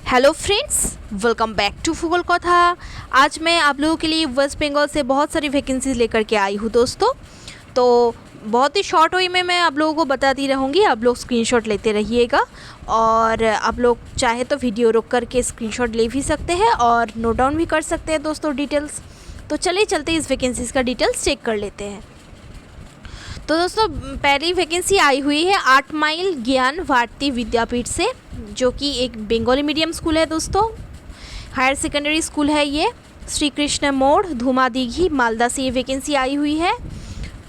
Hello friends, welcome back to Bhugol Katha. आज मैं आप लोगों के लिए वेस्ट बंगाल से बहुत सारी वैकेंसीज लेकर के आई हूँ दोस्तों। तो बहुत ही शॉर्ट वे में मैं आप लोगों को बताती रहूँगी, आप लोग स्क्रीनशॉट लेते रहिएगा और आप लोग चाहे तो वीडियो रोक करके स्क्रीनशॉट ले भी सकते हैं और नोट डाउन भी कर सकते हैं दोस्तों डिटेल्स। तो चलिए चलते इस वैकेंसीज का डिटेल्स चेक कर लेते हैं। तो दोस्तों पहली वैकेंसी आई हुई है 8 माइल ज्ञान भारती विद्यापीठ से, जो कि एक बंगाली मीडियम स्कूल है दोस्तों, हायर सेकेंडरी स्कूल है ये। श्री कृष्ण मोड़ धूमादीघी मालदा से ये वैकेंसी आई हुई है।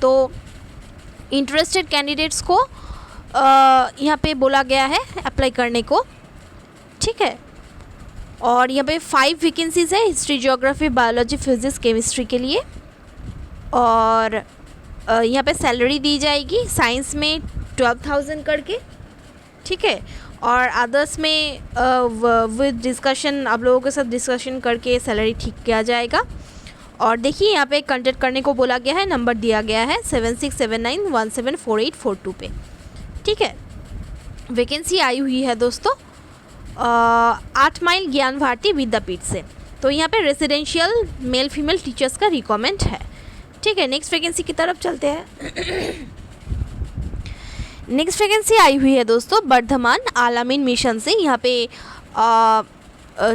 तो इंटरेस्टेड कैंडिडेट्स को यहाँ पे बोला गया है अप्लाई करने को, ठीक है। और यहाँ पे 5 वैकेंसीज है history, geography, biology, physics, chemistry के लिए। और यहाँ पे सैलरी दी जाएगी साइंस में 12,000 करके, ठीक है। और अदर्स में विद डिस्कशन आप लोगों के साथ डिस्कशन करके सैलरी ठीक किया जाएगा। और देखिए यहाँ पे कांटेक्ट करने को बोला गया है, नंबर दिया गया है 7679174842 पे, ठीक है। वैकेंसी आई हुई है दोस्तों 8 माइल ज्ञान भारती विद्यापीठ से। तो यहाँ पे रेसिडेंशियल मेल फीमेल टीचर्स का रिक्वायरमेंट है, ठीक है। नेक्स्ट वैकेंसी की तरफ चलते हैं। नेक्स्ट वैकेंसी आई हुई है दोस्तों वर्धमान आलामीन मिशन से। यहाँ पे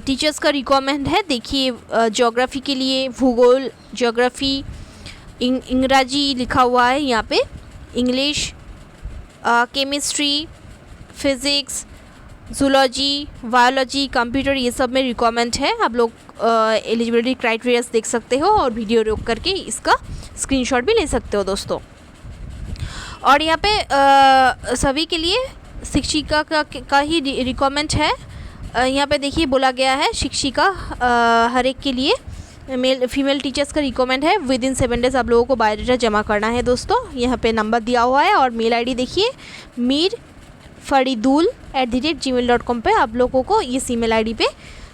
टीचर्स का रिक्वायरमेंट है। देखिए ज्योग्राफी के लिए भूगोल, ज्योग्राफी, अंग्रेजी लिखा हुआ है यहाँ पे, English, chemistry, physics, zoology, biology, computer, ये सब में रिक्वायरमेंट है। आप लोग एलिजिबिलिटी क्राइटेरियाज देख सकते हो और वीडियो रोक करके इसका स्क्रीनशॉट भी ले सकते हो दोस्तों। और यहाँ पे सभी के लिए शिक्षिका का ही रिक्वायरमेंट है। यहाँ पे देखिए बोला गया है शिक्षिका हर एक के लिए मेल फीमेल टीचर्स का रिक्वायरमेंट है। विद इन 7 डेज आप लोगों को बायोडाटा जमा करना है दोस्तों। यहाँ पे नंबर दिया हुआ है और मेल आईडी देखिए meerfaridul@gmail.com पे आप लोगों को इस ईमेल आईडी पे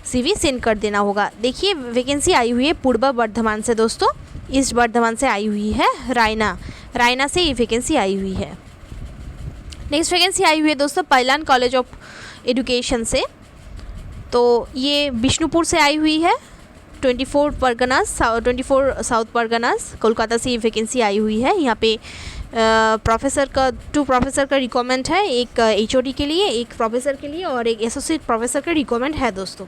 CV सेंड कर देना होगा। देखिए वैकेंसी आई हुई है पूर्व बर्धमान से दोस्तों, ईस्ट बर्धमान से आई हुई है, रायना से ये वैकेंसी आई हुई है। नेक्स्ट वैकेंसी आई हुई है दोस्तों पैलान कॉलेज ऑफ एजुकेशन से। तो ये बिष्णुपुर से आई हुई है, 24 साउथ परगनास कोलकाता से ये वैकेंसी आई हुई है। यहाँ पे प्रोफेसर का 2 प्रोफेसर का रिक्वायरमेंट है, एक HOD के लिए, एक प्रोफेसर के लिए और एक एसोसिएट प्रोफेसर का रिक्वायरमेंट है दोस्तों।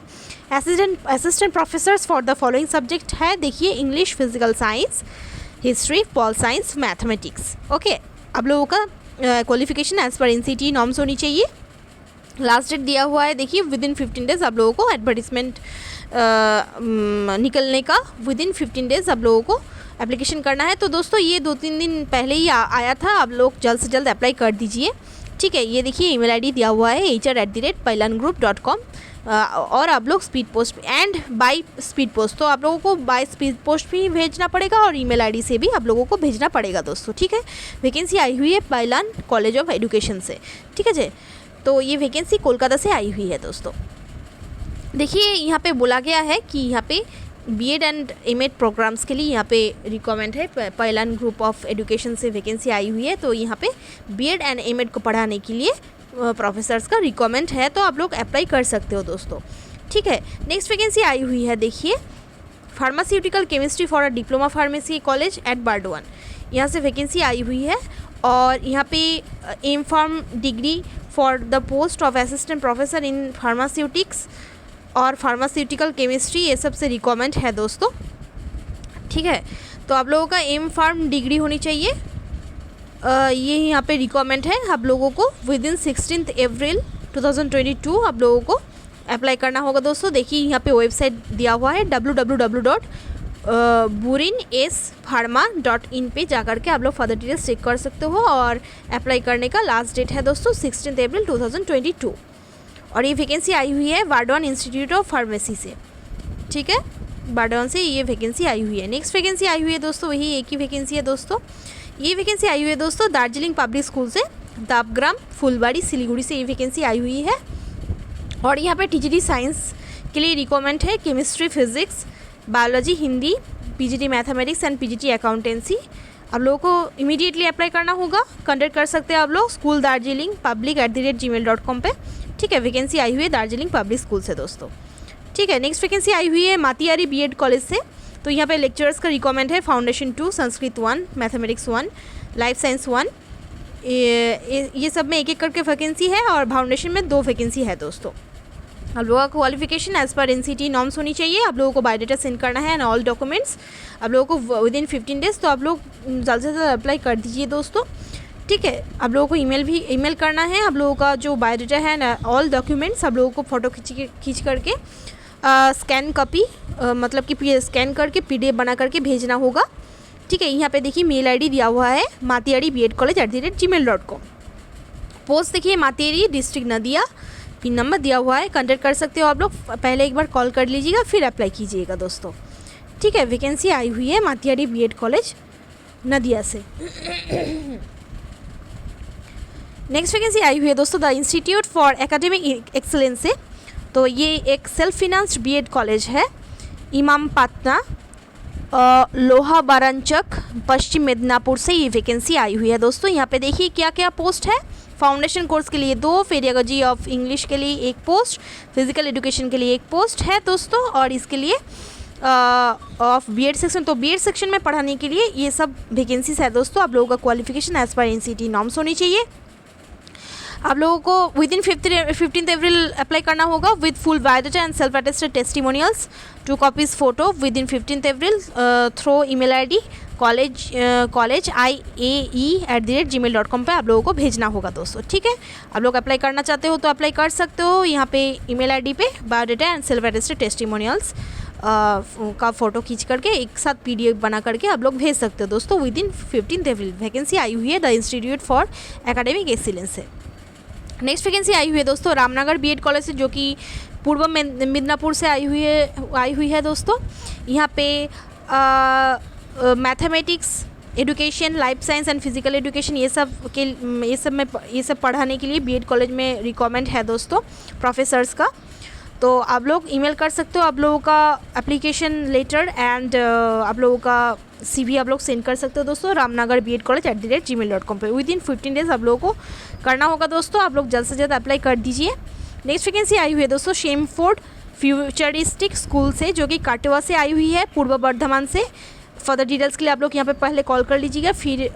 Assistant professors for the following subject है, देखिए English, physical science, history, pol science, mathematics, okay. आप लोगों का qualification as per NCT norms होनी चाहिए। लास्ट डेट दिया हुआ है, देखिए विद इन 15 डेज आप लोगों को एडवर्टीजमेंट निकलने का, विद इन 15 डेज आप लोगों को एप्लीकेशन करना है। तो दोस्तों ये 2-3 दिन पहले ही आया था, आप लोग जल्द से जल्द अप्लाई कर दीजिए, ठीक है। ये देखिए ईमेल आईडी दिया हुआ है hr@pailangroup.com और आप लोग speed post and by speed post, तो आप लोगों को बाय स्पीड पोस्ट भी भेजना पड़ेगा और ईमेल आईडी से भी आप लोगों को भेजना पड़ेगा दोस्तों, ठीक है। वैकेंसी आई हुई है पैलान कॉलेज ऑफ एजुकेशन से, ठीक है जी। तो ये वैकेंसी कोलकाता से आई हुई है दोस्तों। देखिए यहाँ पे बोला गया है कि यहाँ पे BEd एंड M.Ed प्रोग्राम्स के लिए यहाँ पे रिक्वायरमेंट है, पैलान ग्रुप ऑफ एजुकेशन से वैकेंसी आई हुई है। तो यहाँ पे BEd एंड M.Ed को पढ़ाने के लिए प्रोफेसर्स का रिक्वायरमेंट है, तो आप लोग अप्लाई कर सकते हो दोस्तों, ठीक है। नेक्स्ट वैकेंसी आई हुई है देखिए pharmaceutical chemistry for a diploma pharmacy college at Bardhaman, यहाँ से वैकेंसी आई हुई है। और यहाँ पे M.Pharm degree for the post of assistant professor in pharmaceutics और फार्मास्यूटिकल केमिस्ट्री, ये सब से रिक्वायरमेंट है दोस्तों, ठीक है। तो आप लोगों का M.Pharm डिग्री होनी चाहिए, ये यहाँ पे रिक्वायरमेंट है आप लोगों को। विद इन 16 अप्रैल 2022 आप लोगों को अप्लाई करना होगा दोस्तों। देखिए यहाँ पे वेबसाइट दिया हुआ है www.burinspharma.in पे जाकर के आप लोग फर्दर डिटेल्स चेक कर सकते हो। और अप्लाई करने का लास्ट डेट है दोस्तों 16 अप्रैल 2022। और ये वैकेंसी आई हुई है बारडोवन इंस्टीट्यूट ऑफ फार्मेसी से, ठीक है, बारडोवन से ये वैकेंसी आई हुई है। नेक्स्ट वैकेंसी आई हुई है दोस्तों, वही एक ही वैकेंसी है दोस्तों। ये वैकेंसी आई हुई है दोस्तों दार्जिलिंग पब्लिक स्कूल से, दाबग्राम, फुलबाड़ी, सिलीगुड़ी से ये वैकेंसी आई हुई है। और यहाँ पे TGT साइंस के लिए रिक्वायरमेंट है, chemistry, physics, biology, Hindi, PGT mathematics and PGT accountancy. आप लोगों को इमीडिएटली अप्लाई करना होगा। कॉन्टैक्ट कर सकते हैं आप लोग स्कूल दार्जिलिंग पब्लिक@gmail.com पे, ठीक है, वैकेंसी आई हुई है दार्जिलिंग पब्लिक स्कूल से दोस्तों। ठीक है, नेक्स्ट वैकेंसी आई हुई है मातियारी बीएड कॉलेज से। तो यहाँ पे लेक्चरर्स का रिक्वायरमेंट है foundation 2, Sanskrit 1, mathematics 1, life science 1, ये सब में एक एक करके वैकेंसी है और फाउंडेशन में 2 वैकेंसी है दोस्तों। आप लोगों का qualification as per NCT norms होनी चाहिए। आप लोगों को बायोडाटा सेंड करना है एंड ऑल डॉक्यूमेंट्स आप लोगों को विदिन 15 डेज़। तो आप लोग जल्द से जल्द अप्लाई कर दीजिए दोस्तों। ठीक है, आप लोगों को ईमेल करना है। आप लोगों का जो बायोडाटा है एंड ऑल डॉक्यूमेंट्स आप लोगों को फ़ोटो खींच करके स्कैन कॉपी मतलब कि स्कैन करके PDF बना करके भेजना होगा। ठीक है, यहाँ पे देखिए मेल ID दिया हुआ है matiyari.bedcollege@gmail.com। पोस्ट देखिए मातियारी डिस्ट्रिक्ट नदिया, पिन नंबर दिया हुआ है, कांटेक्ट कर सकते हो आप लोग। पहले एक बार कॉल कर लीजिएगा फिर अप्लाई कीजिएगा दोस्तों। ठीक है, वैकेंसी आई हुई है मातियारी BEd कॉलेज नदिया से। नेक्स्ट वैकेंसी आई हुई है दोस्तों the institute for academic excellence से। तो ये एक सेल्फ फिनांस्ड BEd कॉलेज है, इमाम पाटना लोहा बारांचक पश्चिम मिदनापुर से ये वैकेंसी आई हुई है दोस्तों। यहाँ पे देखिए क्या क्या पोस्ट है। फाउंडेशन कोर्स के लिए 2, पेडियागोजी ऑफ इंग्लिश के लिए 1 पोस्ट, फिजिकल एजुकेशन के लिए 1 पोस्ट है दोस्तों। और इसके लिए ऑफ BEd सेक्शन, तो BEd सेक्शन में पढ़ाने के लिए ये सब वैकेंसीज है दोस्तों। आप लोगों का qualification as per NCT norms होनी चाहिए। आप लोगों को विदिन 15 अप्रैल अप्लाई करना होगा with full biodata and self attested testimonials, 2 copies photo within 15 April through email ID college@gmail.com पे आप लोगों को भेजना होगा दोस्तों। ठीक है, आप लोग अप्लाई करना चाहते हो तो अप्लाई कर सकते हो। यहाँ पे ईमेल ID पे biodata and self attested testimonials का फ़ोटो खींच करके एक साथ PDF बना करके आप लोग भेज सकते हो दोस्तों विदिन 15 अप्रैल। वैकेंसी आई हुई है the institute for academic excellence से। नेक्स्ट वैकेंसी आई हुई है दोस्तों रामनगर BEd कॉलेज से, जो कि पूर्व मिदनापुर से आई हुई है दोस्तों। यहाँ पे mathematics education, life science and physical education ये सब पढ़ाने के लिए BEd कॉलेज में रिक्वायरमेंट है दोस्तों प्रोफेसर्स का। तो आप लोग ईमेल कर सकते हो आप लोगों का एप्लीकेशन लेटर एंड आप लोगों का CV आप लोग सेंड कर सकते हो दोस्तों रामनगर BEd college@gmail.com पे। विदिन 15 डेज़ आप लोगों को करना होगा दोस्तों। आप लोग जल्द से जल्द अप्लाई कर दीजिए। नेक्स्ट वैकेंसी आई हुई है दोस्तों शेमफोर्ड फ्यूचरिस्टिक स्कूल से, जो कि काटवा से आई हुई है, पूर्व बर्धमान से। फर्दर डिटेल्स के लिए आप लोग यहाँ पे पहले कॉल कर लीजिएगा, फिर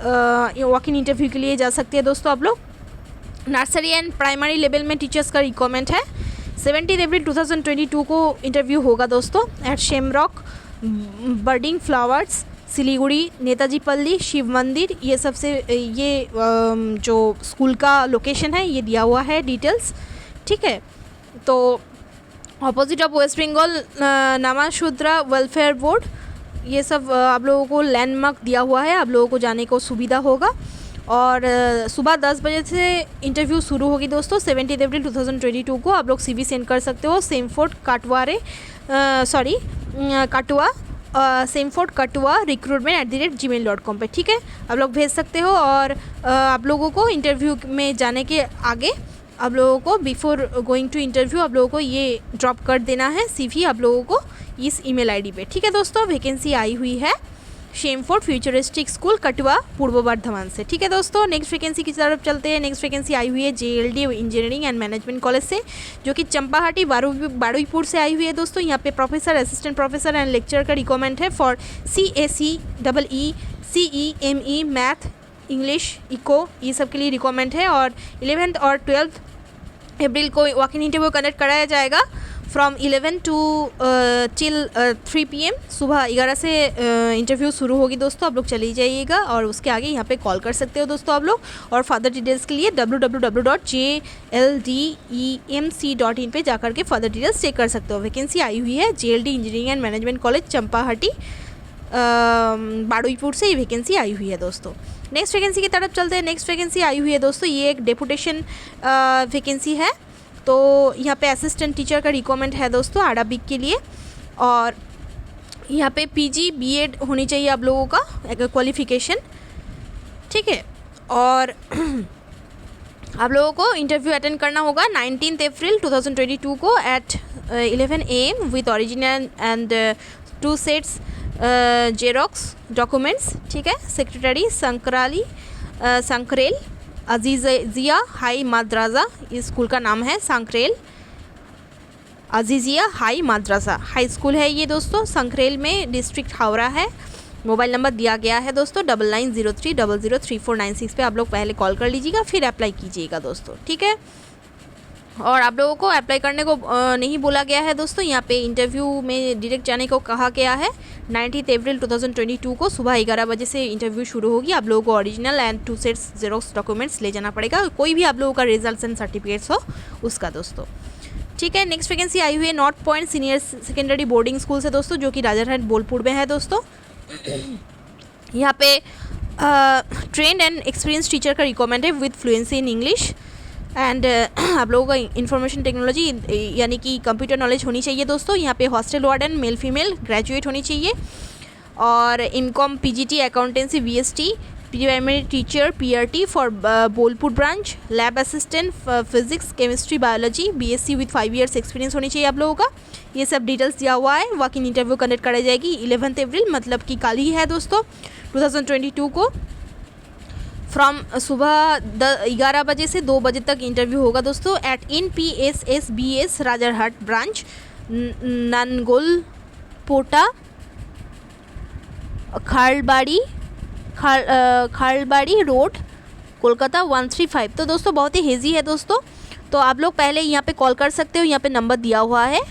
वॉक इन इंटरव्यू के लिए जा सकते हैं दोस्तों आप लोग। नर्सरी एंड प्राइमरी लेवल में टीचर्स का रिक्वायरमेंट है। 17 अप्रैल 2022 को इंटरव्यू होगा दोस्तों at Shamrock budding flowers Siliguri, Netaji Palli, Shiv मंदिर, ये सबसे ये जो स्कूल का लोकेशन है ये दिया हुआ है डिटेल्स। ठीक है, तो opposite of West Bengal Namasudra welfare board, ये सब आप लोगों को लैंडमार्क दिया हुआ है, आप लोगों को जाने को सुविधा होगा। और सुबह 10 बजे से इंटरव्यू शुरू होगी दोस्तों। 17 अप्रैल 2022 को आप लोग CV सेंड कर सकते हो सेमफोर्ड कटुआ recruitment@gmail.com पे। ठीक है, आप लोग भेज सकते हो। और आप लोगों को इंटरव्यू में जाने के आगे आप लोगों को बिफोर गोइंग टू इंटरव्यू आप लोगों को ये ड्रॉप कर देना है CV आप लोगों को इस ईमेल ID पे। ठीक है दोस्तों, वैकेंसी आई हुई है शेमफोर्ड फ्यूचरिस्टिक स्कूल कटुआ पूर्व बर्धमान से। ठीक है दोस्तों, नेक्स्ट वैकेंसी की तरफ चलते हैं। नेक्स्ट वैकेंसी आई हुई है JLD engineering and management college से, जो कि चंपाहाटी बारुईपुर से आई हुई है दोस्तों। यहाँ पे professor, assistant professor and lecture का रिक्वायरमेंट है for CAC, EE, CE, ME, math, English, eco, ये सब के लिए रिक्वायरमेंट है। और 11 और 12 अप्रैल को वॉक इन इंटरव्यू कनेक्ट कराया जाएगा फ्रॉम 11 टू टिल 3 PM। सुबह 11 से इंटरव्यू शुरू होगी दोस्तों, आप लोग चली जाइएगा। और उसके आगे यहाँ पे कॉल कर सकते हो दोस्तों आप लोग। और फर्दर डिटेल्स के लिए www.jldemc.in पे जाकर के फर्दर डिटेल्स चेक कर सकते हो। वैकेंसी आई हुई है JLD engineering and management college Champahati Baruipur से ये वैकेंसी आई हुई है दोस्तों। नेक्स्ट वैकेंसी की तरफ चलते हैं। नेक्स्ट वैकेंसी आई हुई है दोस्तों, ये एक डेपुटेशन वैकेंसी है। तो यहाँ पे असिस्टेंट टीचर का रिक्वायरमेंट है दोस्तों अरबिक के लिए। और यहाँ पे PG BEd होनी चाहिए आप लोगों का क्वालिफिकेशन। ठीक है, और आप लोगों को इंटरव्यू अटेंड करना होगा 19 अप्रैल 2022 को at 11 AM with original and 2 sets xerox documents. ठीक है, सेक्रेटरी संकरेल अजीजिया हाई मद्रासा, इस स्कूल का नाम है Sankrail Azizia high Madrasa high school है ये दोस्तों, संक्रेल में, डिस्ट्रिक्ट हावड़ा है। मोबाइल नंबर दिया गया है दोस्तों 9903003496 पे आप लोग पहले कॉल कर लीजिएगा, फिर अप्लाई कीजिएगा दोस्तों, ठीक है। और आप लोगों को अप्लाई करने को नहीं बोला गया है दोस्तों, यहाँ पे इंटरव्यू में डायरेक्ट जाने को कहा गया है। 19 अप्रैल 2022 को सुबह 11 बजे से इंटरव्यू शुरू होगी। आप लोगों को original and 2 sets xerox documents ले जाना पड़ेगा, कोई भी आप लोगों का रिजल्ट एंड सर्टिफिकेट्स हो उसका दोस्तों, ठीक है। नेक्स्ट वैकेंसी आई हुई है north point senior secondary boarding school से दोस्तों, जो कि राजारहाट बोलपुर में है दोस्तों। यहाँ पे ट्रेंड एंड एक्सपीरियंस टीचर का रिक्वायरमेंट है with fluency in English and आप लोगों का इंफॉर्मेशन टेक्नोलॉजी यानी कि कंप्यूटर नॉलेज होनी चाहिए दोस्तों। यहाँ पे hostel warden male female graduate होनी चाहिए, और Encalm PGT accountancy VST, primary teacher PRT for Bolpur branch, lab assistant physics chemistry biology BSc with 5 years experience होनी चाहिए आप लोगों का। ये सब डिटेल्स दिया हुआ है। वॉक इन इंटरव्यू कंडक्ट कराई जाएगी 11 अप्रैल, मतलब कि कल ही है दोस्तों 2022 को। फ्रॉम सुबह 11 बजे से 2 बजे तक इंटरव्यू होगा दोस्तों एट NPSSBS राजारहाट ब्रांच, ननगोल पोटा खालबाड़ी रोड, कोलकाता 135। तो दोस्तों बहुत ही हेजी है दोस्तों, तो आप लोग पहले यहाँ पे कॉल कर सकते हो, यहाँ पे नंबर दिया हुआ है,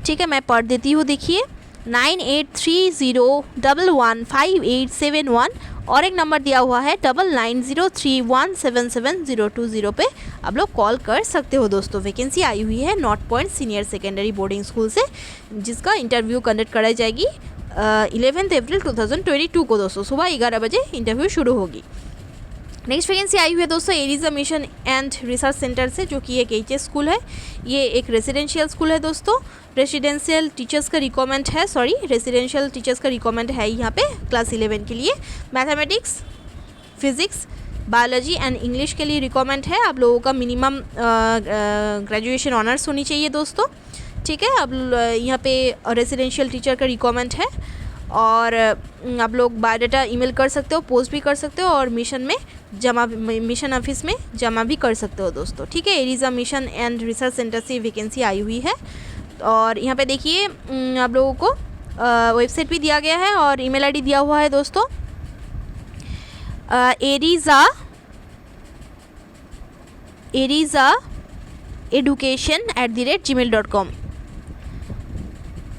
ठीक है। मैं पढ़ देती हूँ, देखिए 9830115871, और एक नंबर दिया हुआ है 9903177020 पे आप लोग कॉल कर सकते हो दोस्तों। वैकेंसी आई हुई है north point senior secondary boarding school से, जिसका इंटरव्यू कंडक्ट कराई जाएगी 11 अप्रैल 2022 को दोस्तों, सुबह 11 बजे इंटरव्यू शुरू होगी। नेक्स्ट वैकेंसी आई हुई है दोस्तों एरिजा मिशन एंड रिसर्च सेंटर से, जो कि एक एचएस स्कूल है। ये एक रेसिडेंशियल स्कूल है दोस्तों। रेसिडेंशियल टीचर्स का रिक्वायरमेंट है, रेसिडेंशियल टीचर्स का रिक्वायरमेंट है यहाँ पे क्लास 11 के लिए। Mathematics, physics, biology and English के लिए रिक्वायरमेंट है। आप लोगों का मिनिमम ग्रेजुएशन ऑनर्स होनी चाहिए दोस्तों, ठीक है। अब यहाँ पे रेसिडेंशियल टीचर का रिक्वायरमेंट है, और आप लोग बायोडाटा ईमेल कर सकते हो, पोस्ट भी कर सकते हो, और मिशन ऑफिस में जमा भी कर सकते हो दोस्तों, ठीक है। एरिजा मिशन एंड रिसर्च सेंटर से वैकेंसी आई हुई है। और यहाँ पे देखिए आप लोगों को वेबसाइट भी दिया गया है और ईमेल आईडी दिया हुआ है दोस्तों, erizaeducation@gmail.com,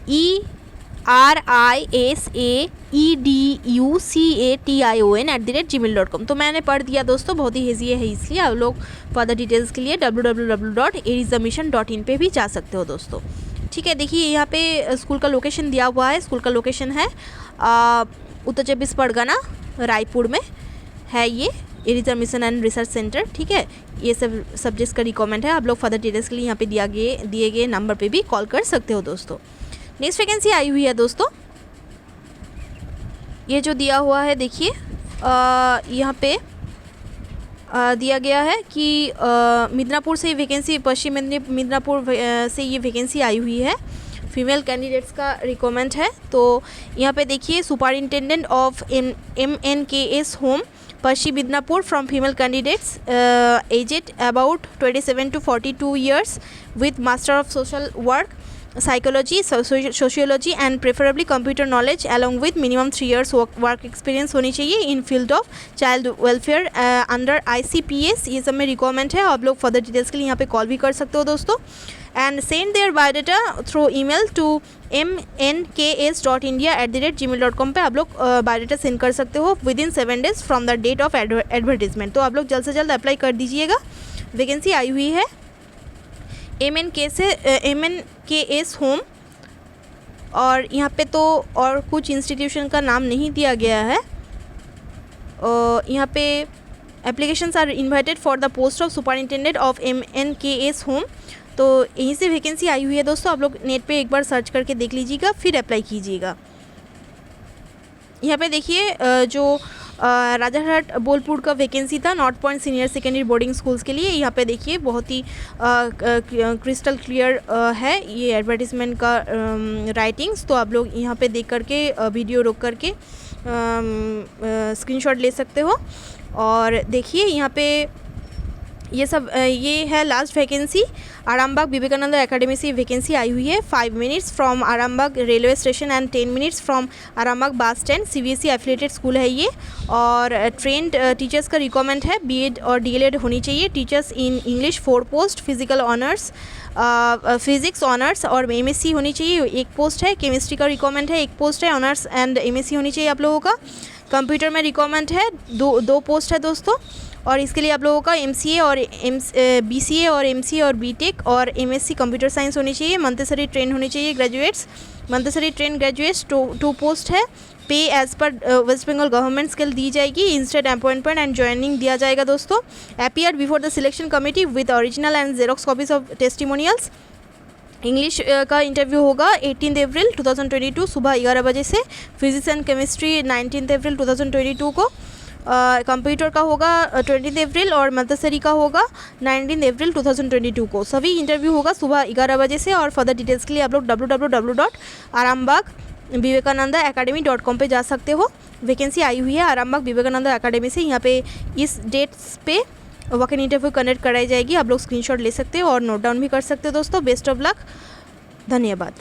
erisaeducation@gmail.com। तो मैंने पढ़ दिया दोस्तों, बहुत ही हेजी है इसलिए आप लोग फर्दर डिटेल्स के लिए www.erizamission.in पे भी जा सकते हो दोस्तों, ठीक है। देखिए यहाँ पे स्कूल का लोकेशन दिया हुआ है। स्कूल का लोकेशन है उत्तर 24 परगना रायपुर में है ये एरिजा मिशन एंड रिसर्च सेंटर, ठीक है। ये सब सब्जेक्ट्स का रिक्वायरमेंट है। आप लोग फर्दर डिटेल्स के लिए यहाँ पे दिए गए नंबर पे भी कॉल कर सकते हो दोस्तों। नेक्स्ट वैकेंसी आई हुई है दोस्तों, ये जो दिया हुआ है देखिए यहाँ पे दिया गया है कि मिदनापुर से वैकेंसी, पश्चिम मिदनापुर से ये वैकेंसी आई हुई है। फीमेल कैंडिडेट्स का रिक्वायरमेंट है। तो यहाँ पे देखिए superintendent of MNKS home Paschim Midnapore from female candidates aged about 27 to 42 years with master of social work, psychology, sociology and preferably computer knowledge along with minimum 3 years work experience होनी चाहिए in field of child welfare under ICPS। ये सब में requirement है। आप लोग further details के लिए यहाँ पे कॉल भी कर सकते हो दोस्तों। And send their biodata through email to mnks.india@gmail.com पे आप लोग बायोडाटा सेंड कर सकते हो within 7 days from the date of advertisement. तो आप लोग जल्द से जल्द अप्लाई कर दीजिएगा। वैकेंसी आई हुई है MNKS होम, और यहाँ पे तो और कुछ इंस्टीट्यूशन का नाम नहीं दिया गया है। यहाँ पे applications are invited for the post of superintendent of MNKS home. तो यहीं से वैकेंसी आई हुई है दोस्तों। आप लोग नेट पे एक बार सर्च करके देख लीजिएगा, फिर अप्लाई कीजिएगा। यहाँ पे देखिए जो राजारहाट बोलपुर का वैकेंसी था north point senior secondary boarding schools के लिए। यहाँ पे देखिए बहुत ही क्रिस्टल क्लियर है ये एडवर्टीजमेंट का राइटिंग्स। तो आप लोग यहाँ पे देख करके वीडियो रोक करके स्क्रीनशॉट ले सकते हो। और देखिए यहाँ पे ये सब ये है last vacancy. Arambagh Vivekananda academy से वैकेंसी आई हुई है। 5 minutes from Arambagh railway station and 10 minutes from Arambagh bus stand. CBSE affiliated school है ये। और ट्रेंड टीचर्स का रिक्वायरमेंट है, BEd और DLEd होनी चाहिए। Teachers in English 4 post, physical honours, physics honours और MSc होनी चाहिए, 1 पोस्ट है। केमिस्ट्री का रिक्वायरमेंट है, 1 पोस्ट है। ऑनर्स एंड MSc होनी चाहिए आप लोगों का। कंप्यूटर में रिक्वायरमेंट है, दो पोस्ट है दोस्तों। और इसके लिए आप लोगों का MCA और BCA और MCA और BTech और MSc कंप्यूटर साइंस होनी चाहिए। मंतेसरी ट्रेन होनी चाहिए graduates, Montessori train graduates 2 post है। Pay as per West Bengal government scale दी जाएगी। इंस्टेंट अपॉइंटमेंट एंड ज्वाइनिंग दिया जाएगा दोस्तों। Appear before the selection committee with original and xerox copies of testimonials. English का इंटरव्यू होगा 18 अप्रैल 2022 सुबह 11 बजे से। फिजिक्स एंड केमिस्ट्री 19 अप्रैल 2022 को। कंप्यूटर का होगा 20 अप्रैल और मंतेसरी का होगा 19 अप्रैल 2022 को। सभी इंटरव्यू होगा सुबह 11 बजे से। और फर्दर डिटेल्स के लिए आप लोग www.arambagh-academy.com पे जा सकते हो। वैकेंसी आई हुई है आरामबाग विवेकानंद एकेडमी से। यहाँ पे इस डेट्स पे वॉक इन इंटरव्यू कनेक्ट कराई जाएगी। आप लोग स्क्रीनशॉट ले सकते हो और नोट डाउन भी कर सकते हो दोस्तों। बेस्ट ऑफ लक, धन्यवाद।